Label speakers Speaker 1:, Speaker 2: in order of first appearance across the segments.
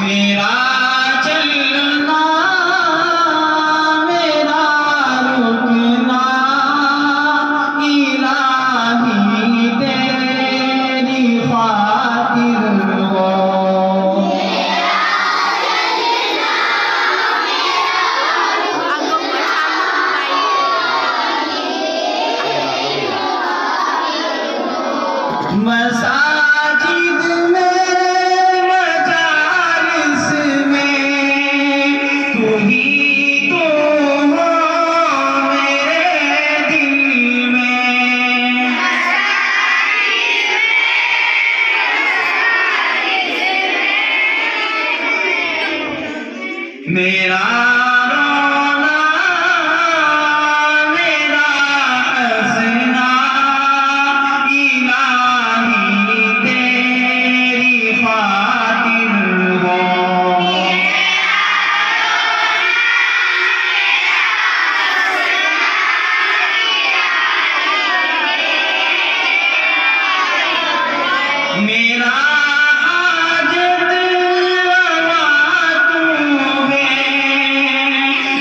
Speaker 1: मेरा चलना मेरा रुकना इलाही तेरी खातिर हो। मसाजिद में मजालिस में तू ही तो हो मेरे दिल में। मेरा रोना मेरा हंसना इलाही तेरी खातिर हो। मेरा हाजत रवा तू है,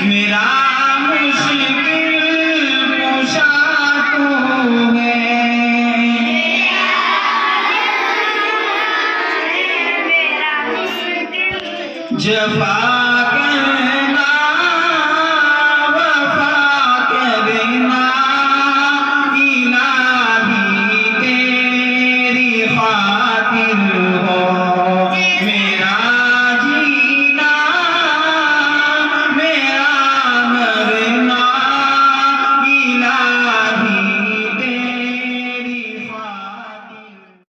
Speaker 1: मेरा मुश्किल कुशा तू है। जफा